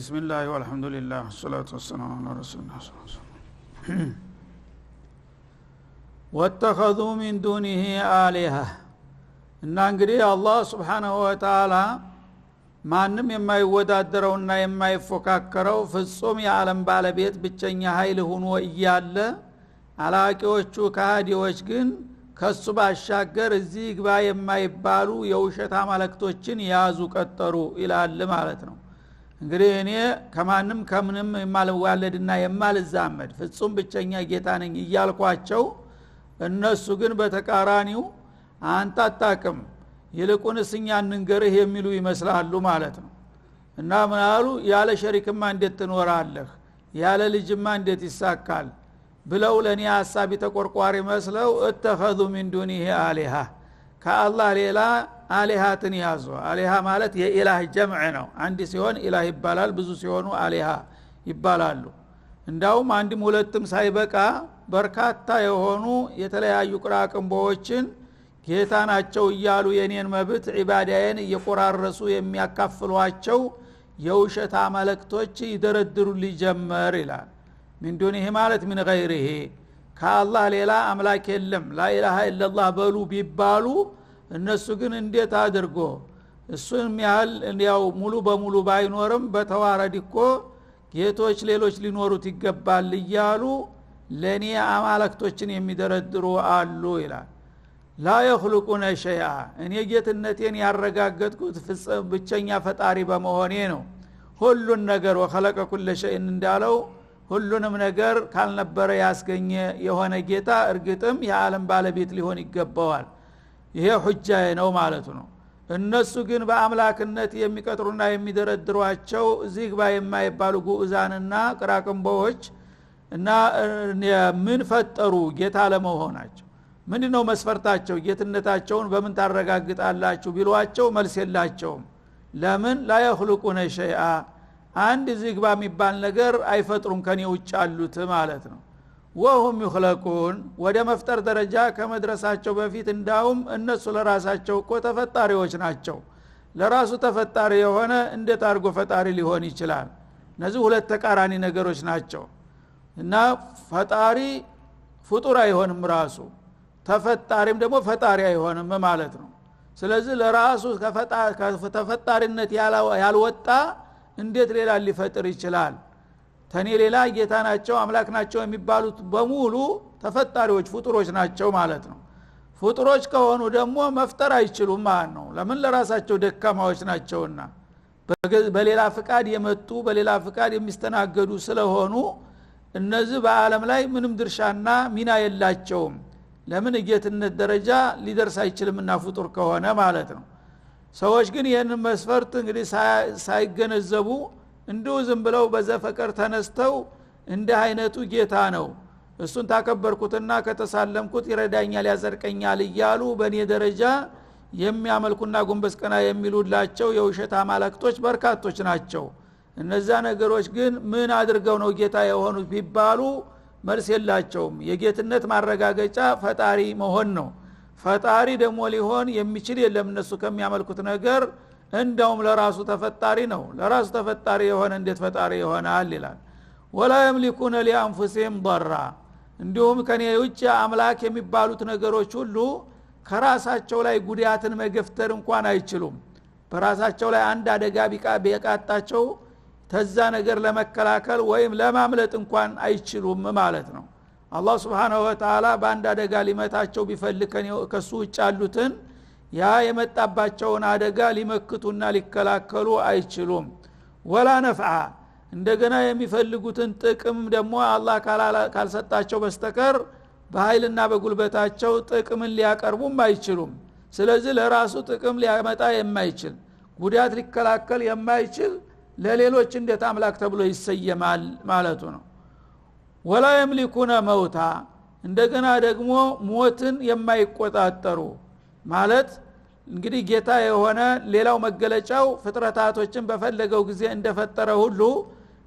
بسم الله والحمد لله والصلاة والسلام على رسول الله صلى الله عليه وسلم واتخذوا من دونه آلهة እና እንግዲህ አላህ Subhanahu Wa Ta'ala ማንም የማይወዳደረውና የማይፎካከረው ፍጹም የዓለም ባለቤት ብቸኛ ኃይል ሆኖ እያለ አላቂዎቹ ካህዲዎች ግን ከሱ ባሻገር እዚህ ግባ የማይባሉ የውሸት አማልክቶችን ያዙ ቀጠሩ ይላል ማለት ነው። እንግዲህ እኔ ከማንም ከምንም የማልዋለድና የማልዛመድ ፍጹም ብቸኛ ጌታ ነኝ እያልኳቸው እነሱ ግን በተቃራኒው አንተ አጣቅም ይልቁንስ እኛ እንንገርህ የሚሉ ይመስላሉ ማለት ነው። እና ምናሉ ያለ ሸሪክማ እንዴት ትኖራለህ ያለ ልጅማ እንዴት ይሳካል ብለው ለኔ ሐሳብ ተቆርቋሪ መስለው እተኸዙ ሚን ዱኒሂ አሊሃ ከአላህ ሌላ አሊሃትን ያዙ። አሊሃ ማለት የኢላህ ጀምዕ ነው። አንድ ሲሆን ኢላህ ይባላል፣ ብዙ ሲሆኑ አሊሃ ይባላሉ። እንዳውም አንድም ሁለትም ሳይበቃ በርካታ የሆኑ የተለያዩ ቅራቅንቦችን ጌታ ናቸው እያሉ የኔን መብት ዒባዳዬን እየቆራረሱ የሚያካፍሏቸው የውሸት አማልክቶች ይደረድሩ ሊጀመር ይላል። ሚን ዱኒሂ ማለት ሚን ገይሪሂ ከአላህ ሌላ አምላክ የለም ላኢላሃ ኢላላህ በሉ ቢባሉ እነሱ ግን እንዴት አድርጎ እሱም ያህል ያው ሙሉ በሙሉ ባይኖርም በተዋረድ እኮ ጌቶች ሌሎች ሊኖሩት ይገባል እያሉ ለኔ አማልክቶችን የሚደረድሩ አሉ ይላል። ላ يخلقون شيئا እኔ ጌትነቴን ያረጋገጥኩት ብቸኛ ፈጣሪ በመሆኔ ነው። ሁሉን ነገር ወخلق كل شيء እንዳለው ሁሉንም ነገር ካልነበረ ያስገኘ የሆነ ጌታ እርግጥም የዓለም ባለቤት ሊሆን ይገባዋል። ይሄ ሁጃዬ ነው ማለቱ ነው። እነሱ ግን በአምላክነት የሚቀጥሩና የሚደረድሯቸው እዚህ ግባ የማይባሉ ጉኡዛንና ቅራቅንቦች እና ምን ፈጠሩ ጌታ ለመሆናቸው ምንድነው መስፈርታቸው? ጌትነታቸውን በምን ታረጋግጣላችሁ ቢሏቸው መልስ የላቸውም። ለምን ላ يخلقون شيئا አንድ ዝግባ የሚባል ነገር አይፈጥሩም ከኔ ውጭ አሉት ማለት ነው። ወሁም ይخلقون ወደ መፍጠር ደረጃ ከመድረሳቸው በፊት እንዳውም እነሱ ለራሳቸው እኮ ተፈጣሪዎች ናቸው። ለራሱ ተፈጣሪ የሆነ እንዴት አድርጎ ፈጣሪ ሊሆን ይችላል? እነዚህ ሁለት ተቃራኒ ነገሮች ናቸው። እና ፈጣሪ ፍጡር አይሆንም ራሱ፣ ተፈጣሪም ደግሞ ፈጣሪ አይሆንም ማለት ነው። ስለዚህ ለራሱ ከተፈጣሪነት ያልወጣ እንዴት ሌላ ሊፈጥር ይችላል? ተኔ ሌላ ጌታ ናቸው አምላክ ናቸው የሚባሉት በሙሉ ተፈጣሪዎች ፍጡሮች ናቸው ማለት ነው። ፍጡሮች ከሆኑ ደግሞ መፍጠር አይችሉም ማለት ነው። ለምን? ለራሳቸው ደካማዎች ናቸውና በሌላ ፍቃድ የመጡ በሌላ ፍቃድ የሚስተናገዱ ስለሆኑ እነዚህ በአለም ላይ ምንም ድርሻና ሚና የላቸውም። ለምን? ጌትነት ደረጃ ሊደርስ አይችልምና ፍጡር ከሆነ ማለት ነው። ሰዎች ግን ይህንን መስፈርት እንግዲህ ሳይገነዘቡ እንዲሁ ዝም ብለው በዘፈቀር ተነስተው እንደ አይነቱ ጌታ ነው እሱን ታከበርኩትና ከተሳለምኩት ይረዳኛል ያዘርቀኛል እያሉ በእኔ ደረጃ የሚያመልኩና ጎንበስ ቀና የሚሉላቸው የውሸት አማልክቶች በርካቶች ናቸው። እነዛ ነገሮች ግን ምን አድርገው ነው ጌታ የሆኑት ቢባሉ መልስ የላቸውም። የጌትነት ማረጋገጫ ፈጣሪ መሆን ነው። ፈጣሪ ደግሞ ሊሆን የሚችል የለም እነሱ ከሚያመልኩት ነገር። እንደውም ለራሱ ተፈጣሪ ነው። ለራሱ ተፈጣሪ የሆነ እንዴት ፈጣሪ ይሆናል ይላል። ወላ يملكون لانفسهم ضرا እንዲሁም ከኔ ውጭ አምላክ የሚባሉት ነገሮች ሁሉ ከራሳቸው ላይ ጉዳትን መገፍተር እንኳን አይችሉም። በራሳቸው ላይ አንድ አደጋ ቢቃጣቸው ተዛ ነገር ለመከላከል ወይም ለማምለጥ እንኳን አይችሉም ማለት ነው። አላህ Subhanahu Wa Ta'ala በአንድ አደጋ ሊመታቸው ቢፈልግ ከሱ ውጭ ያሉትን ያ የመጣባቸውን አደጋ ሊመክቱና ሊከላከሉ አይችሉም። ወላ ነፍዓ እንደገና የሚፈልጉትን ጥቅም ደግሞ አላህ ካልሰጣቸው በስተቀር በኃይልና በጉልበታቸው ጥቅምን ሊያቀርቡም አይችሉም። ስለዚህ ለራሱ ጥቅም ሊያመጣ የማይችል ጉዳት ሊከላከል የማይችል ለሌሎች እንዴት አምላክ ተብሎ ይሰየማል ማለቱ ነው። ወላ يملكون መውታ እንደገና ደግሞ ሞትን የማይቆጣጠሩ ማለት እንግዲህ ጌታ የሆነ ሌላው መገለጫው ፍጥረታቶችን በፈለገው ጊዜ እንደፈጠረ ሁሉ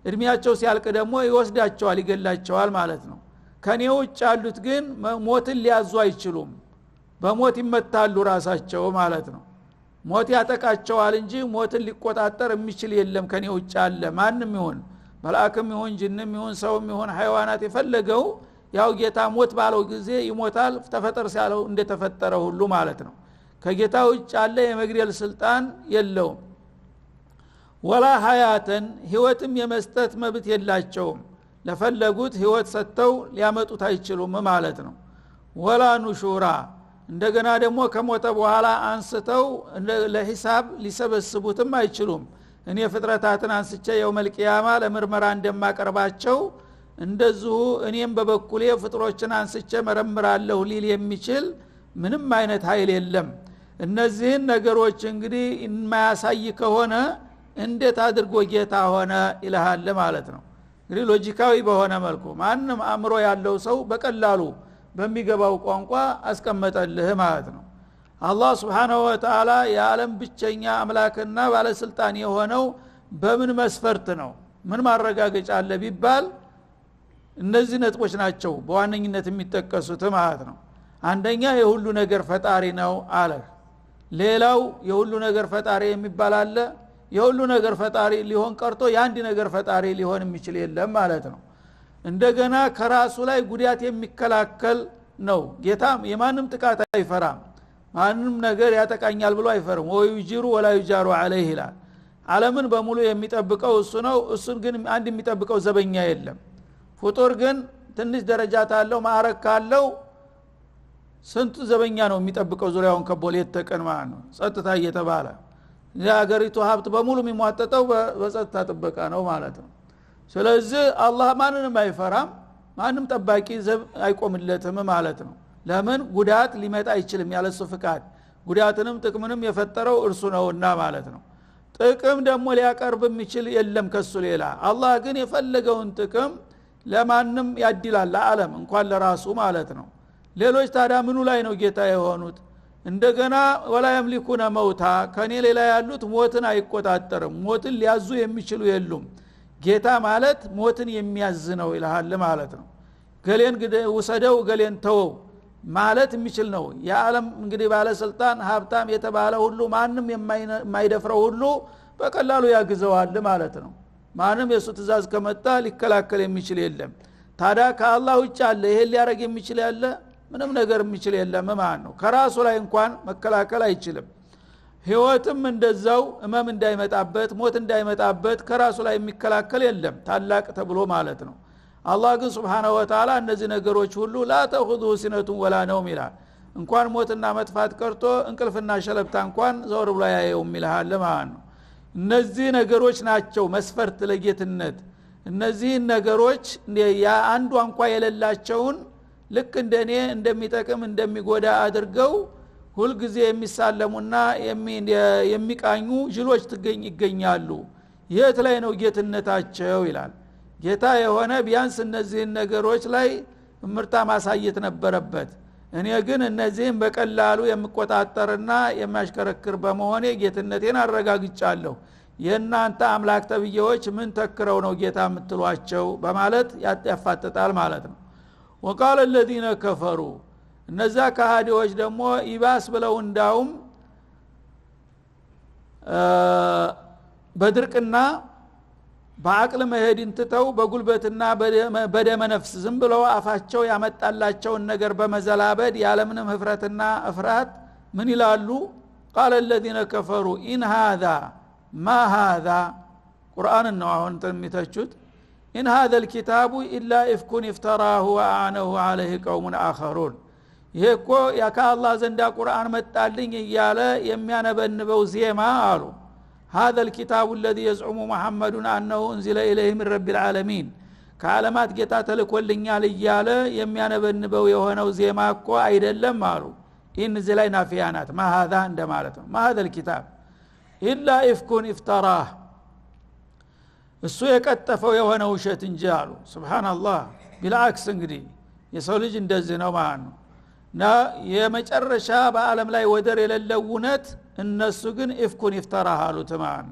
እድሜያቸው ሲያልቅ ደግሞ ይወስዳቸዋል ይገላቸዋል ማለት ነው። ከኔ ውጭ ያሉት ግን ሞትን ሊያዙ አይችሉም። በሞት ይመታሉ ራሳቸው ማለት ነው። ሞት ያጠቃቸዋል እንጂ ሞትን ሊቆጣጠር የሚችል የለም ከኔ ውጭ አለ ማንም ይሁን መልአክም ይሁን ጅንም ይሁን ሰውም ይሁን ሐይዋናት የፈለገው ያው ጌታ ሞት ባለው ጊዜ ይሞታል ተፈጠር ሲያለው እንደተፈጠረ ሁሉ ማለት ነው ከጌታ ውጭ አለ የመግደል ስልጣን የለውም ወላ ሐያተን ህይወትም የመስጠት መብት የላቸውም ለፈለጉት ህይወት ሰጥተው ሊያመጡት አይችሉም ማለት ነው ወላ ኑሹራ እንደገና ደግሞ ከሞተ በኋላ አንስተው ለሂሳብ ሊሰበስቡትም አይችሉም እኔ ፍጥረታትን አንስቼ የውመል ቂያማ ለምርመራ እንደማቀርባቸው እንደዚሁ እኔም በበኩሌ ፍጥሮችን አንስቼ መረምራለሁ ሊል የሚችል ምንም አይነት ኃይል የለም እነዚህን ነገሮች እንግዲህ የማያሳይ ከሆነ እንዴት አድርጎ ጌታ ሆነ ይልሃል ማለት ነው እንግዲህ ሎጂካዊ በሆነ መልኩ ማንም አእምሮ ያለው ሰው በቀላሉ በሚገባው ቋንቋ አስቀመጠልህ ማለት ነው አላህ Subhanahu Wa Ta'ala የዓለም ብቸኛ አምላክና ባለስልጣን የሆነው በምን መስፈርት ነው ምን ማረጋገጫ አለ ቢባል እነዚህ ነጥቦች ናቸው በዋነኝነት የሚጠቀሱት ማለት ነው አንደኛ የሁሉ ነገር ፈጣሪ ነው አለ ሌላው የሁሉ ነገር ፈጣሪ የሚባል አለ የሁሉ ነገር ፈጣሪ ሊሆን ቀርቶ የአንድ ነገር ፈጣሪ ሊሆን የሚችል የለም ማለት ነው እንደገና ከራሱ ላይ ጉዳት የሚከላከል ነው ጌታም የማንም ጥቃት አይፈራም ማንም ነገር ያጠቃኛል ብሎ አይፈርም ወይ ይጅሩ ወላ ይጃሩ አለይሂ ይላል ዓለምን በሙሉ የሚጠብቀው እሱ ነው እሱን ግን አንድ የሚጠብቀው ዘበኛ የለም ፍጡር ግን ትንሽ ደረጃ ታለው ማዕረግ ካለው ስንቱ ዘበኛ ነው የሚጠብቀው ዙሪያውን ከቦሌት ተቀን ማለት ነው ጸጥታ እየተባለ የሀገሪቱ ሀብት በሙሉ የሚሟጠጠው በጸጥታ ጥበቃ ነው ማለት ነው ስለዚህ አላህ ማንንም አይፈራም ማንም ጠባቂ ዘብ አይቆምለትም ማለት ነው ለምን ጉዳት ሊመጣ አይችልም ያለሱ ፍቃድ ጉዳትንም ጥቅምንም የፈጠረው እርሱ ነውና ማለት ነው ጥቅም ደግሞ ሊያቀርብ የሚችል የለም ከሱ ሌላ አላህ ግን የፈለገውን ጥቅም ለማንም ያድላል ለዓለም እንኳን ለራሱ ማለት ነው ሌሎች ታዲያ ምኑ ላይ ነው ጌታ የሆኑት እንደገና ወላ يملكون መውታ ከኔ ሌላ ያሉት ሞትን አይቆጣጠርም ሞትን ሊያዙ የሚችሉ የሉም ጌታ ማለት ሞትን የሚያዝ ነው ይላል ማለት ነው ገሌን ወሰደው ገሌን ተወው ማለት የሚችል ነው የዓለም እንግዲህ ባለስልጣን ሀብታም የተባለ ሁሉ ማንም የማይደፍረው ሁሉ በቀላሉ ያግዘዋል ማለት ነው ማንም የሱ ትእዛዝ ከመጣ ሊከላከል የሚችል የለም ታዲያ ከአላህ ውጭ አለ ይሄ ሊያረግ የሚችል ያለ ምንም ነገር የሚችል የለም ማለት ነው ከራሱ ላይ እንኳን መከላከል አይችልም ህይወትም እንደዛው እመም እንዳይመጣበት ሞት እንዳይመጣበት ከራሱ ላይ የሚከላከል የለም ታላቅ ተብሎ ማለት ነው አላህ ግን Subhanahu Wa Ta'ala እነዚህ ነገሮች ሁሉ لا تأخذه سنة ولا نوم ይላል እንኳን ሞትና መጥፋት ቀርቶ እንቅልፍና ሸለብታ እንኳን ዘወር ብሎ ያየው ይላል ማለት ነው እነዚህ ነገሮች ናቸው መስፈርት ለጌትነት እነዚህ ነገሮች ያ አንዱ እንኳን የሌላቸውን ልክ እንደኔ እንደሚጠቅም እንደሚጎዳ አድርገው ሁሉ ጊዜ የሚሳለሙና የሚቃኙ ጅሎች ይገኛሉ የት ላይ ነው ጌትነታቸው ይላል ጌታ የሆነ ቢያንስ እነዚህ ነገሮች ላይ ምርታ ማሳየት ነበረበት እኔ ግን እነዚህን በቀላሉ የምቆጣጠርና የሚያሽከረክር በመሆኔ ጌትነቴን አረጋግጫለሁ የናንተ አምላክ ተብዬዎች ምን ተክረው ነው ጌታ የምትሏቸው በማለት ያፋጥጣል ማለት ነው وقال الذين كفروا እነዛ ከሃዲዎች ደግሞ ይባስ ብለው እንዳውም በድርቅና በአቅል መሄድን ትተው በጉልበትና በደመ ነፍስ ዝም ብለው አፋቸው ያመጣላቸውን ነገር በመዘላበድ ያለምንም ህፍረትና እፍራት ምን ይላሉ قال الذين كفروا ان هذا ما هذا ቁርአን ነው አሁን ተምተቹት ان هذا الكتاب الا افك افتراه واعنه عليه قوم اخرون ይሄኮ ያከአላህ ዘንዳ ቁርአን መጣልኝ እያለ የሚያነበንበው ዜማ አሉ هذا الكتاب الذي يزعم محمد انه انزل اليه من رب العالمين ከዓለማት ጌታ ተልኮልኛል እያለ የሚያነበንበው የሆነው ዜማ እኮ አይደለም አሉ ኢን ዝላይ ናፊያናት ما هذا እንደማለት ነው ما هذا الكتاب الا افك افتراه እሱ የቀጠፈው የሆነው ውሸት እንጂ አሉ ሱብሃንአላህ ቢልአክስ እንግዲህ የሰው ልጅ እንደዚህ ነው ማለት ነው ና የመጨረሻ በአለም ላይ ወደር የሌለው ውነት እነሱ ግን ኢፍኩን ይፍተራሃሉ ተማን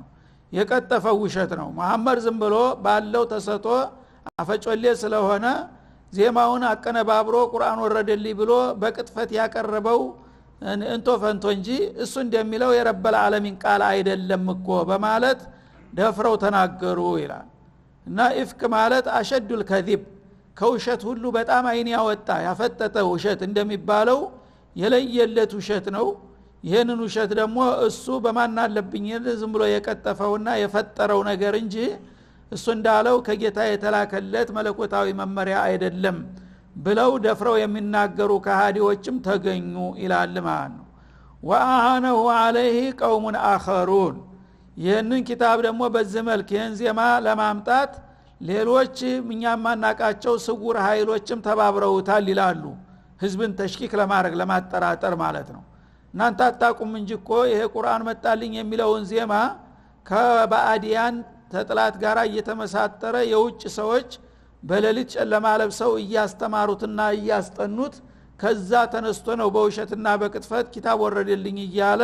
የቀጠፈው ውሸት ነው መሐመድ ዝም ብሎ ባለው ተሰጦ አፈጮሌ ስለሆነ ዜማውን አቀነባብሮ ቁርአን ወረደልኝ ብሎ በቅጥፈት ያቀረበው እንቶ ፈንቶ እንጂ እሱ እንደሚለው የረበል ዓለሚን ቃል አይደለም እኮ በማለት ደፍረው ተናገሩ ይላል። እና ኢፍክ ማለት አሸዱል ከዚብ ከውሸት ሁሉ በጣም አይን ያወጣ ያፈጠጠ ውሸት እንደሚባለው የለየለት ውሸት ነው። ይሄንን ውሸት ደግሞ እሱ በማናለብኝ ዝም ብሎ የቀጠፈውና የፈጠረው ነገር እንጂ እሱ እንዳለው ከጌታ የተላከለት መለኮታዊ መመሪያ አይደለም ብለው ደፍረው የሚናገሩ ከሃዲዎችም ተገኙ ይላል ማለት ነው። ወአሃነሁ ዐለይሂ ቀውሙን አኸሩን ይህንን ኪታብ ደግሞ በዚህ መልክ ይህን ዜማ ለማምጣት ሌሎች እኛም ማናቃቸው ስውር ኃይሎችም ተባብረውታል ይላሉ። ህዝብን ተሽኪክ ለማድረግ ለማጠራጠር ማለት ነው። እናንተ አታቁም እንጂ እኮ ይሄ ቁርአን መጣልኝ የሚለውን ዜማ ከባዕዲያን ተጥላት ጋር እየተመሳጠረ የውጭ ሰዎች በሌሊት ጨለማ ለብሰው እያስተማሩትና እያስጠኑት ከዛ ተነስቶ ነው በውሸትና በቅጥፈት ኪታብ ወረደልኝ እያለ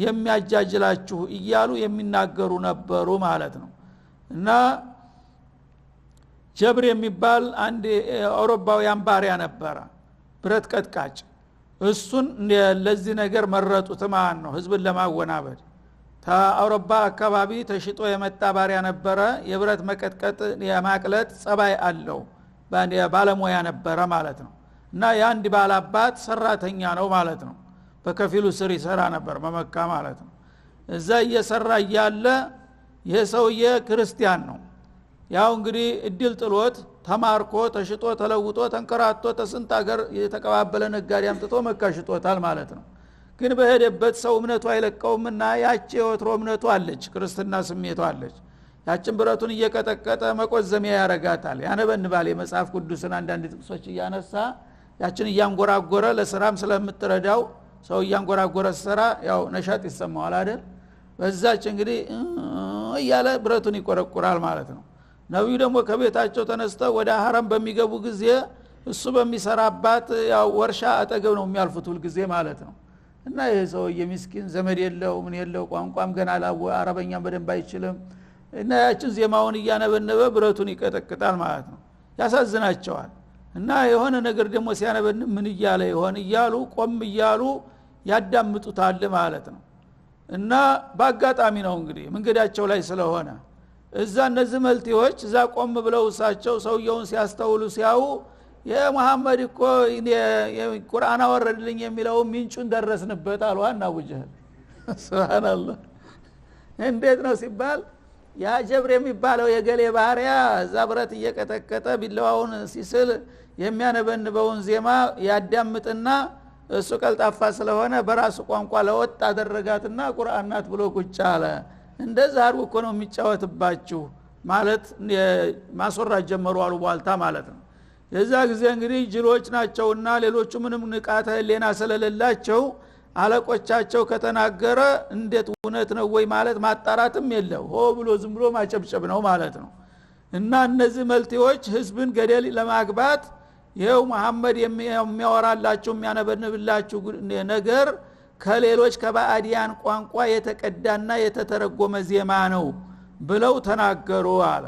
የሚያጃጅላችሁ እያሉ የሚናገሩ ነበሩ ማለት ነው። እና ጀብር የሚባል አንድ አውሮፓውያን ባሪያ ነበረ፣ ብረት ቀጥቃጭ። እሱን ለዚህ ነገር መረጡት ማለት ነው፣ ህዝብን ለማወናበድ። ከአውሮፓ አካባቢ ተሽጦ የመጣ ባሪያ ነበረ። የብረት መቀጥቀጥ የማቅለጥ ጸባይ አለው፣ ባለሙያ ነበረ ማለት ነው። እና የአንድ ባላባት ሰራተኛ ነው ማለት ነው። በከፊሉ ስር ይሰራ ነበር በመካ ማለት ነው። እዛ እየሰራ እያለ ይሄ ሰውዬ ክርስቲያን ነው። ያው እንግዲህ እድል ጥሎት ተማርኮ ተሽጦ ተለውጦ ተንከራቶ ተስንት ሀገር የተቀባበለ ነጋዴ አምጥቶ መካ ሽጦታል ማለት ነው። ግን በሄደበት ሰው እምነቱ አይለቀውምና ያቺ የወትሮ እምነቱ አለች፣ ክርስትና ስሜቱ አለች። ያችን ብረቱን እየቀጠቀጠ መቆዘሚያ ያረጋታል፣ ያነበንባል። የመጽሐፍ ቅዱስን አንዳንድ ጥቅሶች እያነሳ ያችን እያንጎራጎረ ለስራም ስለምትረዳው ሰው እያንጎራጎረ ሰራ ያው ነሻጥ ይሰማዋል አይደል? በዛች እንግዲህ እያለ ብረቱን ይቆረቁራል ማለት ነው። ነብዩ ደግሞ ከቤታቸው ተነስተው ወደ ሐረም በሚገቡ ጊዜ እሱ በሚሰራባት ያው ወርሻ አጠገብ ነው የሚያልፉት ሁሉ ጊዜ ማለት ነው። እና ይሄ ሰው የምስኪን ዘመድ የለው ምን የለው ቋንቋም ገና አረበኛም በደንብ አይችልም። እና ያችን ዜማውን እያነበነበ ብረቱን ይቀጠቅጣል ማለት ነው። ያሳዝናቸዋል። እና የሆነ ነገር ደግሞ ሲያነበን ምን እያለ ይሆን እያሉ ቆም እያሉ ያዳምጡታል ማለት ነው። እና በአጋጣሚ ነው እንግዲህ መንገዳቸው ላይ ስለሆነ እዛ እነዚህ መልቲዎች እዛ ቆም ብለው እሳቸው ሰውየውን ሲያስተውሉ ሲያዩ የሙሐመድ እኮ ቁርአን አወረድልኝ የሚለው ምንጩን ደረስንበት አሉ አቡ ጀህል። ሱብሃንአላህ። እንዴት ነው ሲባል ያ ጀብር የሚባለው የገሌ ባሪያ እዛ ብረት እየቀጠቀጠ ቢላዋውን ሲስል የሚያነበንበውን ዜማ ያዳምጥና እሱ ቀልጣፋ ስለሆነ በራሱ ቋንቋ ለወጥ አደረጋትና ቁርአን ናት ብሎ ቁጭ አለ። እንደዛ አርጎ እኮ ነው የሚጫወትባችሁ ማለት ማስወራት ጀመሩ አሉ ቧልታ ማለት ነው። የዛ ጊዜ እንግዲህ ጅሎች ናቸውና ሌሎቹ ምንም ንቃተ ህሊና ስለሌላቸው አለቆቻቸው ከተናገረ እንዴት እውነት ነው ወይ ማለት ማጣራትም የለው፣ ሆ ብሎ ዝም ብሎ ማጨብጨብ ነው ማለት ነው። እና እነዚህ መልቲዎች ህዝብን ገደል ለማግባት ይሄው መሐመድ የሚያወራላችሁ የሚያነበንብላችሁ ነገር ከሌሎች ከባዕዲያን ቋንቋ የተቀዳና የተተረጎመ ዜማ ነው ብለው ተናገሩ አለ።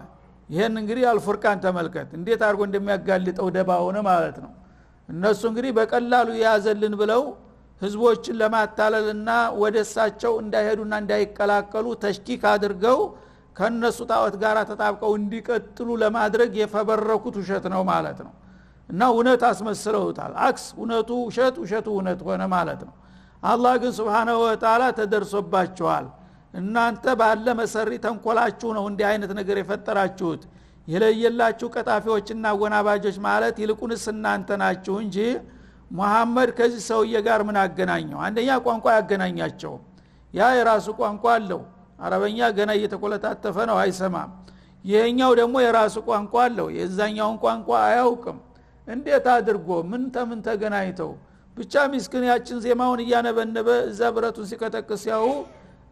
ይሄን እንግዲህ አልፉርቃን ተመልከት እንዴት አድርጎ እንደሚያጋልጠው ደባውን ማለት ነው። እነሱ እንግዲህ በቀላሉ ያዘልን ብለው ህዝቦችን ለማታለልና ወደሳቸው እንዳይሄዱና እንዳይቀላቀሉ ተሽኪክ አድርገው ከነሱ ጣዖት ጋር ተጣብቀው እንዲቀጥሉ ለማድረግ የፈበረኩት ውሸት ነው ማለት ነው። እና እውነት አስመስለውታል። አክስ እውነቱ ውሸት፣ ውሸቱ እውነት ሆነ ማለት ነው። አላህ ግን ሱብሃነሁ ወተዓላ ተደርሶባችኋል፣ እናንተ ባለ መሰሪ ተንኮላችሁ ነው እንዲህ አይነት ነገር የፈጠራችሁት፣ የለየላችሁ ቀጣፊዎችና ወናባጆች ማለት ይልቁንስ እናንተ ናችሁ እንጂ መሐመድ ከዚህ ሰውዬ ጋር ምን አገናኘው? አንደኛ ቋንቋ ያገናኛቸው፣ ያ የራሱ ቋንቋ አለው። አረበኛ ገና እየተቆለታተፈ ነው አይሰማም። ይሄኛው ደግሞ የራሱ ቋንቋ አለው፣ የዛኛውን ቋንቋ አያውቅም። እንዴት አድርጎ ምን ተገናኝተው ብቻ ምስኪን ያችን ዜማውን እያነበነበ እዛ ብረቱን ሲቀጠቅስ ያው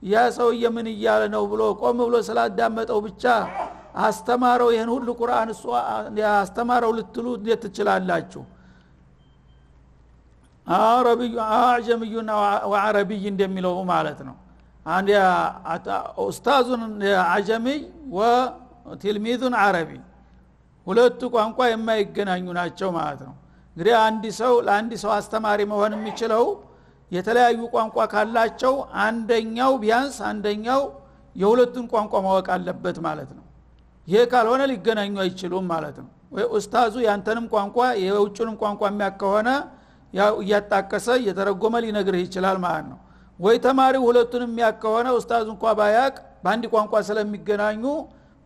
ያ ሰውዬ ምን እያለ ነው ብሎ ቆም ብሎ ስላዳመጠው ብቻ አስተማረው። ይሄን ሁሉ ቁርአን እሱ አስተማረው ልትሉ እንዴት ትችላላችሁ? አረብዩ አዕጀምዩና ወአረብይ እንደሚለው ማለት ነው። አንድ ኡስታዙን አዕጀሚ ወትልሚዙን አረቢ ሁለቱ ቋንቋ የማይገናኙ ናቸው ማለት ነው። እንግዲህ አንድ ሰው ለአንድ ሰው አስተማሪ መሆን የሚችለው የተለያዩ ቋንቋ ካላቸው አንደኛው ቢያንስ አንደኛው የሁለቱን ቋንቋ ማወቅ አለበት ማለት ነው። ይሄ ካልሆነ ሊገናኙ አይችሉም ማለት ነው። ወይ ኡስታዙ ያንተንም ቋንቋ የውጭንም ቋንቋ የሚያከሆነ ያው እያጣቀሰ እየተረጎመ ሊነግርህ ይችላል ማለት ነው። ወይ ተማሪው ሁለቱንም የሚያከሆነ ኡስታዙ እንኳን ባያቅ በአንድ ቋንቋ ስለሚገናኙ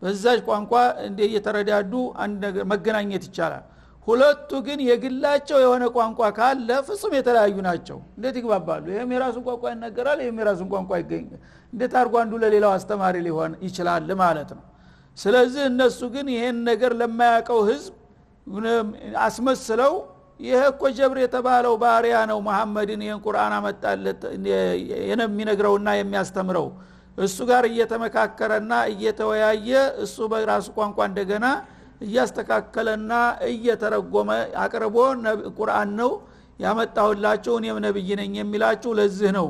በዛች ቋንቋ እንደ እየተረዳዱ አንድ ነገር መገናኘት ይቻላል። ሁለቱ ግን የግላቸው የሆነ ቋንቋ ካለ ፍጹም የተለያዩ ናቸው። እንዴት ይግባባሉ? ይሄም የራሱን ቋንቋ ይናገራል፣ ይሄም የራሱን ቋንቋ ይገኛል። እንዴት አርጎ አንዱ ለሌላው አስተማሪ ሊሆን ይችላል ማለት ነው። ስለዚህ እነሱ ግን ይሄን ነገር ለማያውቀው ህዝብ አስመስለው ይሄ እኮ ጀብር የተባለው ባሪያ ነው መሐመድን ይሄን ቁርአን አመጣለት የሚነግረውና የሚያስተምረው እሱ ጋር እየተመካከረና እየተወያየ እሱ በራሱ ቋንቋ እንደገና እያስተካከለና እየተረጎመ አቅርቦ ቁርአን ነው ያመጣሁላችሁ እኔም ነብይ ነኝ የሚላችሁ ለዚህ ነው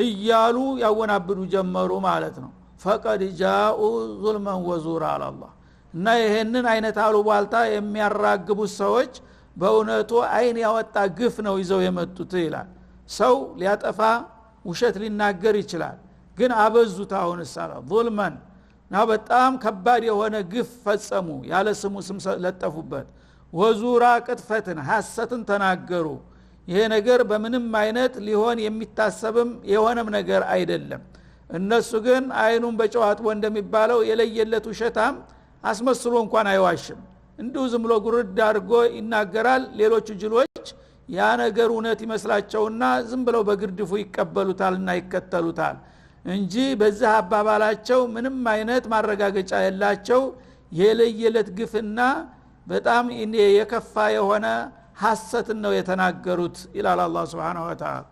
እያሉ ያወናብዱ ጀመሩ ማለት ነው። ፈቀድ ጃኡ ዙልመን ወዙራ አላህ እና ይሄንን አይነት አሉባልታ የሚያራግቡት ሰዎች በእውነቱ አይን ያወጣ ግፍ ነው ይዘው የመጡት ይላል። ሰው ሊያጠፋ ውሸት ሊናገር ይችላል፣ ግን አበዙት። አሁን ሰላ ዙልመን ነው በጣም ከባድ የሆነ ግፍ ፈጸሙ፣ ያለ ስሙ ስም ለጠፉበት። ወዙራ ቅጥፈትን ሐሰትን ተናገሩ። ይሄ ነገር በምንም አይነት ሊሆን የሚታሰብም የሆነም ነገር አይደለም። እነሱ ግን አይኑን በጨዋጥቦ እንደሚባለው የለየለት ውሸታም አስመስሎ እንኳን አይዋሽም። እንዲሁ ዝም ብሎ ጉርድ አድርጎ ይናገራል። ሌሎቹ ጅሎች ያ ነገር እውነት ይመስላቸውና ዝም ብለው በግርድፉ ይቀበሉታልና ይከተሉታል እንጂ በዛ አባባላቸው ምንም አይነት ማረጋገጫ የላቸው። የለየለት ግፍና በጣም የከፋ የሆነ ሐሰትን ነው የተናገሩት ይላል አላህ Subhanahu Wa Ta'ala።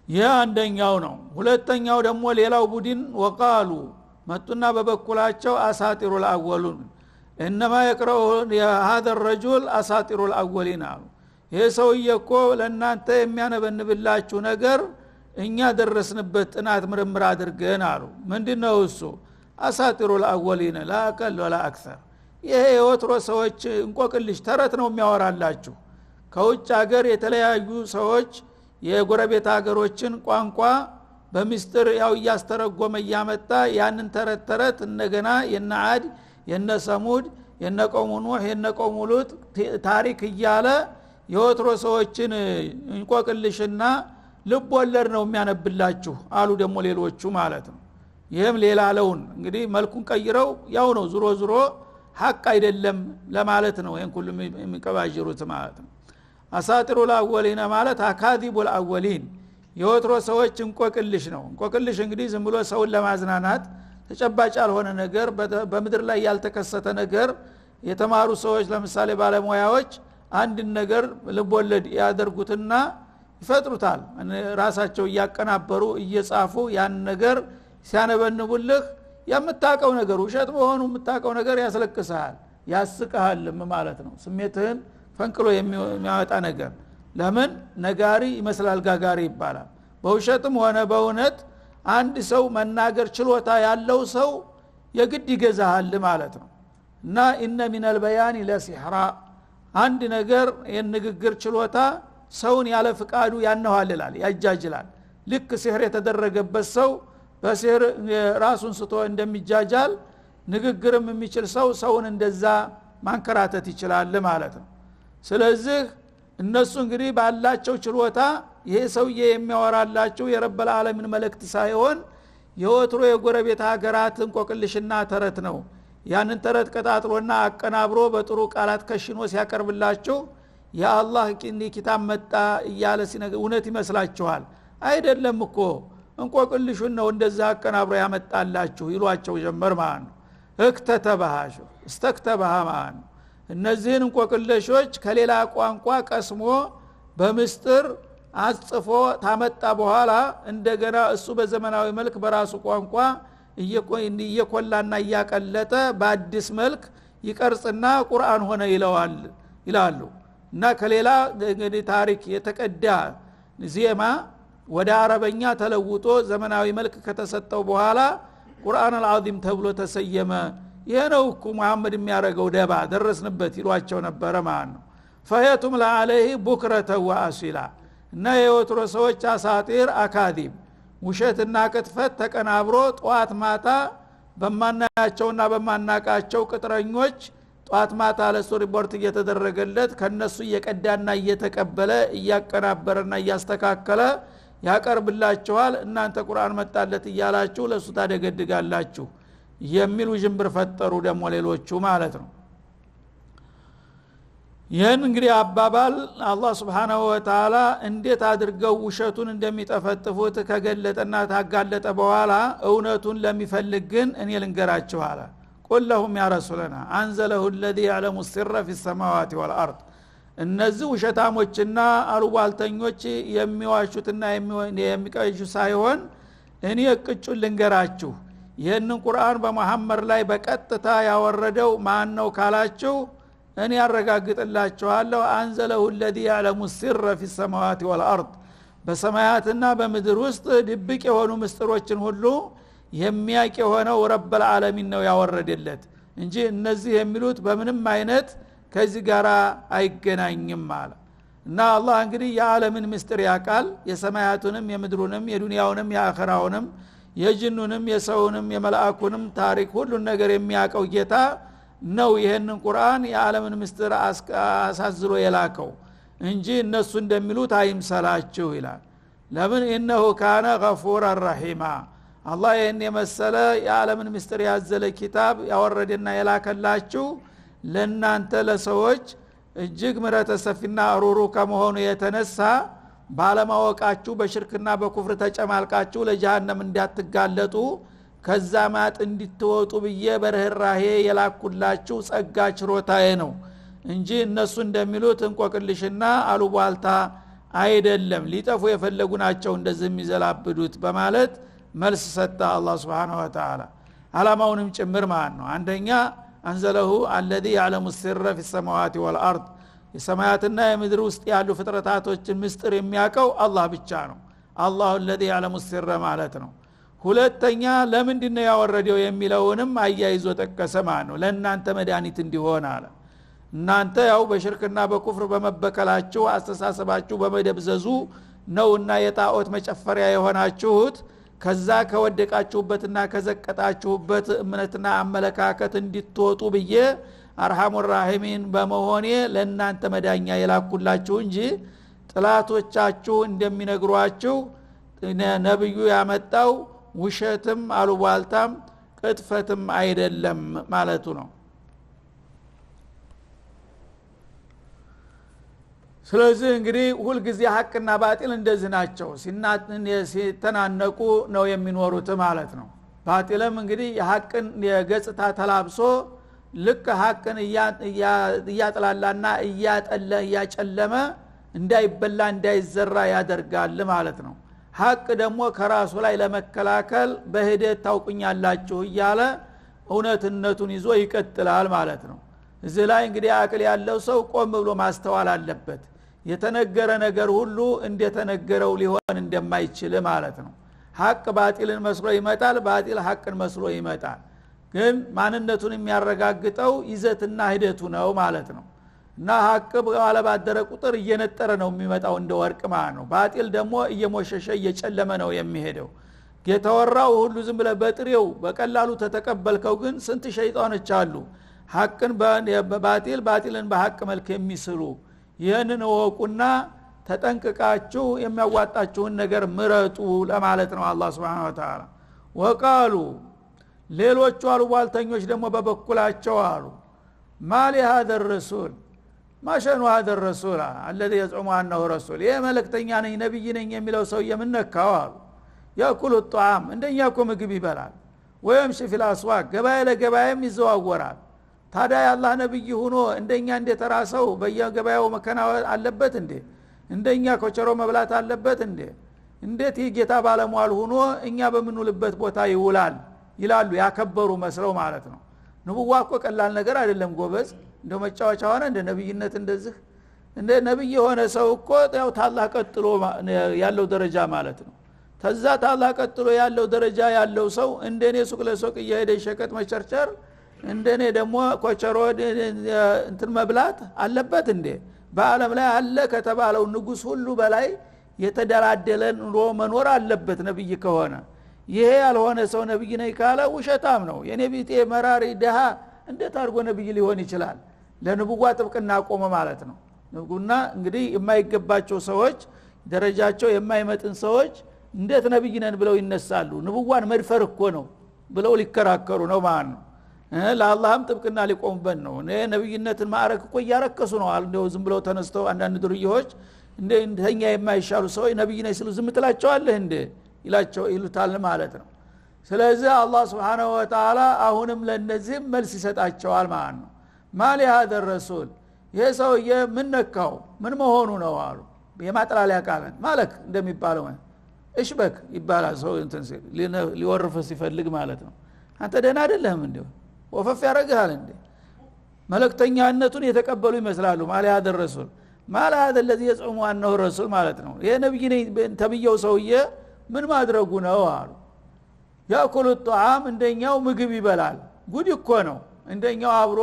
ያ አንደኛው ነው። ሁለተኛው ደግሞ ሌላው ቡድን ወቃሉ መጡና በበኩላቸው አሳጢሩል አወሉን انما يقرأ هذا الرجل اساطير الاولين አሉ። ይሄ ሰውዬ እኮ ለእናንተ የሚያነበንብላችሁ ነገር እኛ ደረስንበት ጥናት ምርምር አድርገን አሉ። ምንድነው እሱ? አሳጢሩል አወሊን ላ አቀል ወላ አክሰር። ይሄ የወትሮ ሰዎች እንቆቅልሽ ተረት ነው የሚያወራላችሁ። ከውጭ ሀገር የተለያዩ ሰዎች የጎረቤት ሀገሮችን ቋንቋ በሚስጥር ያው እያስተረጎመ እያመጣ ያንን ተረት እንደገና የነዓድ የነሰሙድ የነቆሙ ኑህ የነቆሙ ሉጥ ታሪክ እያለ የወትሮ ሰዎችን እንቆቅልሽና ልብ ወለድ ነው የሚያነብላችሁ አሉ። ደግሞ ሌሎቹ ማለት ነው። ይሄም ሌላ ለውን እንግዲህ መልኩን ቀይረው ያው ነው ዙሮ ዙሮ ሐቅ አይደለም ለማለት ነው ይሄን ሁሉ የሚቀባጅሩት ማለት ነው። አሳጢሩል አወሊን ማለት አካዲቡል አወሊን የወትሮ ሰዎች እንቆቅልሽ ነው። እንቆቅልሽ እንግዲህ ዝም ብሎ ሰውን ለማዝናናት ተጨባጭ ያልሆነ ነገር በመድር ላይ ያልተከሰተ ነገር የተማሩ ሰዎች ለምሳሌ ባለሙያዎች አንድ ነገር ልቦለድ ያደርጉትና ይፈጥሩታል። ራሳቸው እያቀናበሩ እየጻፉ ያን ነገር ሲያነበንቡልህ የምታቀው ነገር ውሸት መሆኑ የምታቀው ነገር ያስለቅሳል ያስቀሃልም ማለት ነው። ስሜትህን ፈንቅሎ የሚያወጣ ነገር ለምን ነጋሪ ይመስላል ጋጋሪ ይባላል። በውሸትም ሆነ በእውነት አንድ ሰው መናገር ችሎታ ያለው ሰው የግድ ይገዛሃል ማለት ነው። እና ኢነ ሚነል በያን ለሲህራ አንድ ነገር የንግግር ችሎታ ሰውን ያለ ፍቃዱ ያነዋልላል ያጃጅላል። ልክ ሲህር የተደረገበት ሰው በሲህር ራሱን ስቶ እንደሚጃጃል ንግግርም የሚችል ሰው ሰውን እንደዛ ማንከራተት ይችላል ማለት ነው። ስለዚህ እነሱ እንግዲህ ባላቸው ችሎታ ይሄ ሰውዬ የሚያወራላቸው የረበል ዓለምን መልእክት ሳይሆን የወትሮ የጎረቤት ሀገራትን እንቆቅልሽና ተረት ነው። ያንን ተረት ቀጣጥሎና አቀናብሮ በጥሩ ቃላት ከሽኖ ሲያቀርብላችሁ የአላህ ኪታብ መጣ እያለ ሲነገር እውነት ይመስላችኋል። አይደለም እኮ እንቆቅልሹን ነው እንደዛ አቀናብሮ ያመጣላችሁ ይሏቸው ጀመር ማለት ነው። እክተተባሃሹ እስተክተባሃ ማለት ነው። እነዚህን እንቆቅልሾች ከሌላ ቋንቋ ቀስሞ በምስጥር አጽፎ ታመጣ በኋላ እንደገና እሱ በዘመናዊ መልክ በራሱ ቋንቋ እየኮላና እያቀለጠ በአዲስ መልክ ይቀርጽና ቁርአን ሆነ ይላሉ። እና ከሌላ እንግዲህ ታሪክ የተቀዳ ዜማ ወደ አረበኛ ተለውጦ ዘመናዊ መልክ ከተሰጠው በኋላ ቁርአን አልዓዚም ተብሎ ተሰየመ። ይሄ ነው እኮ መሐመድ የሚያረገው ደባ ደረስንበት ይሏቸው ነበር ማለት ነው። ፈየቱም ለአለይሂ ቡክረተ ወአሲላ እና የወትሮ ሰዎች አሳጢር አካዲብ ውሸትና ቅጥፈት ተቀናብሮ ጧት ማታ በማናያቸውና በማናቃቸው ቅጥረኞች ጧት ማታ ለሱ ሪፖርት እየተደረገለት ከነሱ እየቀዳና እየተቀበለ እያቀናበረና እያስተካከለ ያቀርብላችኋል እናንተ ቁርአን መጣለት እያላችሁ ለሱ ታደገድጋላችሁ የሚሉ ጅምብር ፈጠሩ ደሞ ሌሎቹ ማለት ነው። ይህን እንግዲህ አባባል አላህ Subhanahu Wa Ta'ala እንዴት አድርገው ውሸቱን እንደሚጠፈጥፉት ከገለጠና ታጋለጠ በኋላ እውነቱን ለሚፈልግ ግን እኔ ልንገራችሁ አለ። ቁል ለሁም ያ ረሱላና አንዘለሁ الذي يعلم السر في السماوات والارض እነዚህ ውሸታሞችና አሉባልተኞች የሚዋሹትና የሚቀይሹ ሳይሆን እኔ ቅጩን ልንገራችሁ ይህንን ቁርአን በመሐመድ ላይ በቀጥታ ያወረደው ማን ነው ካላችሁ እኔ ያረጋግጥላችኋለሁ አንዘለሁ الذي يعلم السر في السماوات والارض በሰማያትና በምድር ውስጥ ድብቅ የሆኑ ምስጥሮችን ሁሉ የሚያውቅ የሆነው ረብ العالمين ነው ያወረደለት እንጂ እነዚህ የሚሉት በምንም አይነት ከዚህ ጋር አይገናኝም ማለት እና አላህ እንግዲህ የዓለምን ምስጥር ያቃል የሰማያቱንም የምድሩንም የዱንያውንም የአኺራውንም የጅኑንም የሰውንም የመላእኩንም ታሪክ ሁሉ ነገር የሚያቀው ጌታ ነው ይሄንን ቁርአን የዓለምን ምስጥር አሳዝሎ የላከው እንጂ እነሱ እንደሚሉት አይምሰላችሁ ይላል። ለምን انه كان غفورا رحيما አላህ ይሄን የመሰለ የዓለምን ምስጥር ያዘለ ኪታብ ያወረደና የላከላችሁ ለናንተ ለሰዎች እጅግ ምሕረተ ሰፊና ሩሩ ከመሆኑ የተነሳ ባለማወቃችሁ በሽርክና በኩፍር ተጨማልቃችሁ ለጀሃነም እንዳትጋለጡ ከዛ ማጥ እንድትወጡ ብዬ በርህራሄ የላኩላችሁ ጸጋ ችሮታዬ ነው እንጂ እነሱ እንደሚሉት እንቆቅልሽና አሉባልታ አይደለም ሊጠፉ የፈለጉ ናቸው እንደዚህ የሚዘላብዱት በማለት መልስ ሰጣ አላህ Subhanahu Wa Ta'ala። አላማውንም ጭምር ማለት ነው። አንደኛ አንዘለሁ الذي يعلم السر في السماوات والارض የሰማያትና የምድር ውስጥ ያሉ ፍጥረታቶችን ምስጥር የሚያቀው አላህ ብቻ ነው። አላሁ الذي يعلم السر ማለት ነው። ሁለተኛ ለምንድነው ያወረደው የሚለውንም አያይዞ ተከሰ ማለት ነው። ለእናንተ መድኃኒት እንዲሆን አለ። እናንተ ያው በሽርክና በኩፍር በመበከላችሁ አስተሳሰባችሁ በመደብዘዙ ነውና የጣዖት መጨፈሪያ የሆናችሁት ከዛ ከወደቃችሁበትና ከዘቀጣችሁበት እምነትና አመለካከት እንድትወጡ ብዬ አርሐሙ ራሂሚን በመሆኔ ለእናንተ መዳኛ የላኩላችሁ እንጂ ጥላቶቻችሁ እንደሚነግሯችሁ ነብዩ ያመጣው ውሸትም አሉባልታም ቅጥፈትም አይደለም ማለቱ ነው። ስለዚህ እንግዲህ ሁሉ ጊዜ ሐቅና ባጢል እንደዚህ ናቸው ሲተናነቁ ነው የሚኖሩት ማለት ነው። ባጢልም እንግዲህ የሐቅን የገጽታ ተላብሶ ልክ ሐቅን እያጥላላና እያጨለመ እንዳይበላ እንዳይዘራ ያደርጋል ማለት ነው። ሐቅ ደግሞ ከራሱ ላይ ለመከላከል በሂደት ታውቁኛላችሁ እያለ እውነትነቱን ይዞ ይቀጥላል ማለት ነው። እዚህ ላይ እንግዲህ አቅል ያለው ሰው ቆም ብሎ ማስተዋል አለበት። የተነገረ ነገር ሁሉ እንደተነገረው ሊሆን እንደማይችል ማለት ነው። ሐቅ ባጢልን መስሎ ይመጣል፣ ባጢል ሐቅን መስሎ ይመጣል። ግን ማንነቱን የሚያረጋግጠው ይዘትና ሂደቱ ነው ማለት ነው። እና ሐቅ ባለ ባደረ ቁጥር እየነጠረ ነው የሚመጣው እንደ ወርቅ ማለት ነው። ባጢል ደግሞ እየሞሸሸ እየጨለመ ነው የሚሄደው። የተወራው ሁሉ ዝም ብለ በጥሬው በቀላሉ ተተቀበልከው ግን ስንት ሸይጣኖች አሉ ሐቅን በባጢል ባጢልን በሐቅ መልክ የሚስሉ። ይህንን ወቁና ተጠንቅቃችሁ የሚያዋጣችሁን ነገር ምረጡ ለማለት ነው አላህ Subhanahu Wa Ta'ala። ወቃሉ ሌሎቹ አሉባልተኞች ደግሞ በበኩላቸው አሉ ማሊ هذا الرسول ما شأن هذا الرسول الذي يزعم انه رسول ይሄ መልእክተኛ ነኝ ነብይ ነኝ የሚለው ሰው የምነካው አሉ ያኩሉ الطعام እንደኛ እኮ ምግብ ይበላል ወይምሽፊ الاسواق ገበያ ለገበያም ይዘዋወራል። ታዲያ የአላህ ነብይ ሆኖ እንደኛ እንደተራሰው በየገበያው መከናወን አለበት እንዴ? እንደኛ ኮቸሮ መብላት አለበት እንዴ? እንዴት የጌታ ባለሟል ሆኖ እኛ በምንውልበት ቦታ ይውላል ይላሉ ያከበሩ መስለው ማለት ነው። ነብዋ እኮ ቀላል ነገር አይደለም ጎበዝ። እንደ መጫወቻ ሆነ እንደ ነብይነት እንደዚህ እንደ ነብይ የሆነ ሰው እኮ ያው ታላቅ ቀጥሎ ያለው ደረጃ ማለት ነው። ተዛ ታላቅ ቀጥሎ ያለው ደረጃ ያለው ሰው እንደኔ ሱቅ ለሱቅ እየሄደ ሸቀጥ መቸርቸር እንደኔ ደግሞ ኮቸሮ እንትን መብላት አለበት እንዴ? በአለም ላይ አለ ከተባለው ንጉስ ሁሉ በላይ የተደላደለ ኑሮ መኖር አለበት ነብይ ከሆነ ይሄ ያልሆነ ሰው ነብይ ነኝ ካለ ውሸታም ነው የኔ ቢጤ መራሪ ደሃ እንዴት አድርጎ ነብይ ሊሆን ይችላል ለንቡዋ ጥብቅና ቆመ ማለት ነው ንቡና እንግዲህ የማይገባቸው ሰዎች ደረጃቸው የማይመጥን ሰዎች እንዴት ነብይ ነን ብለው ይነሳሉ ንቡዋን መድፈር እኮ ነው ብለው ሊከራከሩ ነው ማለት ነው ለአላህም ጥብቅና ሊቆምበት ነው ነብይነትን ማዕረግ እኮ ያረከሱ ነው እንደው ዝም ብለው ተነስተው አንዳንድ ድርዮች እንደኛ የማይሻሉ ሰዎች ነብይ ነኝ ሲሉ ዝም ትላቸዋለህ እንዴ ይሉታል ማለት ነው ስለዚህ አላህ Subhanahu Wa Ta'ala አሁንም ለነዚህ መልስ ይሰጣቸዋል ማለት ነው ማሊ هذا الرسول የሰውዬ ምን ነካው ምን መሆኑ ነው አሉ የማጥላሊያ ቃልን ማለክ እንደሚባለው እሽበክ ይባላል ሰው እንትን ሊወርፍ ሲፈልግ ማለት ነው አንተ ደህና አይደለህም እንዴ ወፈፍ ያረጋል እንዴ መልእክተኛነቱን የተቀበሉ ይመስላሉ ማሊ هذا الرسول ማሊ هذا الذي يزعم انه الرسول ማለት ነው ይሄ ነብይ ነኝ ተብየው ሰውዬ ምን ማድረጉ ነው አሉ ያኩሉ الطعام እንደኛው ምግብ ይበላል ጉድ እኮ ነው እንደኛው አብሮ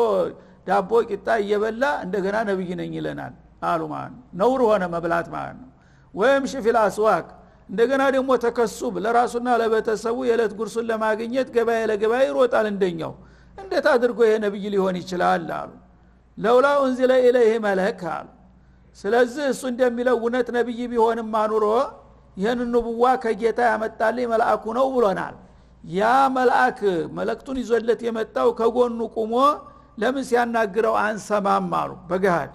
ዳቦ ቂጣ እየበላ እንደገና ነብይ ነኝ ይለናል አሉ ማለት ነውር ሆነ መብላት ማለት ነው ወይም ሽፊል አስዋቅ እንደገና ደግሞ ተከሱብ ለራሱና ለቤተሰቡ የለት ጉርሱን ለማግኘት ገበያ ለገበያ ይሮጣል እንደኛው እንዴት አድርጎ ይሄ ነብይ ሊሆን ይችላል አሉ ለውላ እንዝለ ኢለይሂ መለክ አሉ ስለዚህ እሱ እንደሚለው እውነት ነብይ ቢሆንም ማኑሮ ይሄን ንቡዋ ከጌታ ያመጣልኝ መልአኩ ነው ብሎናል ያ መልአክ መልእክቱን ይዞለት የመጣው ከጎኑ ቆሞ ለምን ሲያናግረው አንሰማም አሉ በገሃድ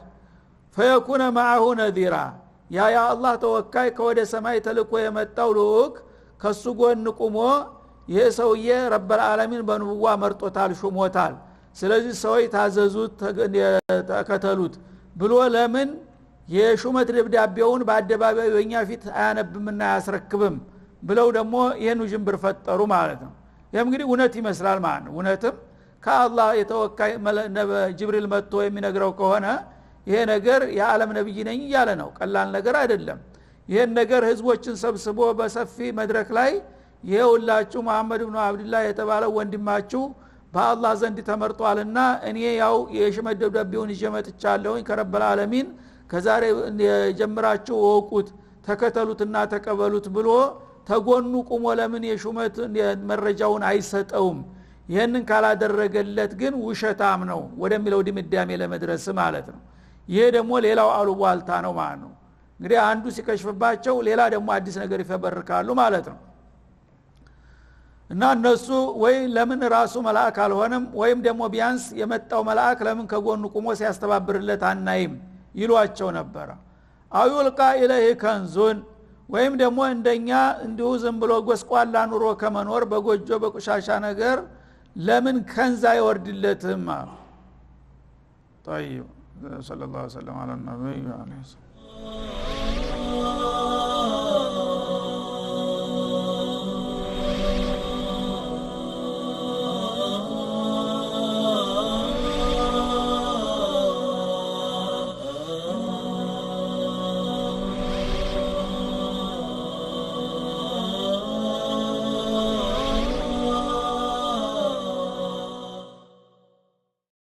فيكون معه نذيرا ያ አላህ ተወካይ ከወደ ሰማይ ተልኮ የመጣው ልኡክ ከሱ ጎን ቆሞ ይሄ ሰውዬ ረብ العالمين በንቡዋ መርጦታል ሹሞታል ስለዚህ ሰዎች ታዘዙት ተከተሉት ብሎ ለምን የሹመት ደብዳቤውን በአደባባይ ወኛ ፊት አያነብምና ያስረክብም ብለው ደግሞ ይሄን ጅምብር ፈጠሩ ማለት ነው ይሄም እንግዲህ እውነት ይመስላል ማለት ነው እውነትም ከአላህ የተወካይ ጅብሪል መጥቶ የሚነግረው ከሆነ ይሄ ነገር የዓለም ነብይ ነኝ እያለ ነው ቀላል ነገር አይደለም ይሄን ነገር ህዝቦችን ሰብስቦ በሰፊ መድረክ ላይ ይሄውላችሁ መሐመድ ኢብኑ አብዱላህ የተባለው ወንድማችሁ በአላህ ዘንድ ተመርጧልና እኔ ያው የሽመት ደብዳቤውን ይጀመጥቻለሁ ከረብ العالمين ከዛሬ ጀምራችሁ ወቁት ተከተሉትና ተቀበሉት ብሎ ተጎኑ ቆሞ ለምን የሹመት መረጃውን አይሰጠውም ይሄንን ካላደረገለት ግን ውሸታም ነው ወደሚለው ድምዳሜ ለመድረስ ማለት ነው ይሄ ደግሞ ሌላው አሉባልታ ነው ማለት ነው እንግዲህ አንዱ ሲከሽፍባቸው ሌላ ደግሞ አዲስ ነገር ይፈበርካሉ ማለት ነው እና እነሱ ወይ ለምን ራሱ መልአክ አልሆነም ወይም ደግሞ ቢያንስ የመጣው መልአክ ለምን ከጎኑ ቆሞ ሲያስተባብርለት አናይም ይሏቸው ነበር አዩልቃ ኢለይሂ ከንዙን ወይም ደግሞ እንደኛ እንዲሁ ዝም ብሎ ጎስቋላ ኑሮ ከመኖር በጎጆ በቁሻሻ ነገር ለምን ከንዛ ይወርድለትም طيب صلى الله عليه وسلم على النبي عليه الصلاه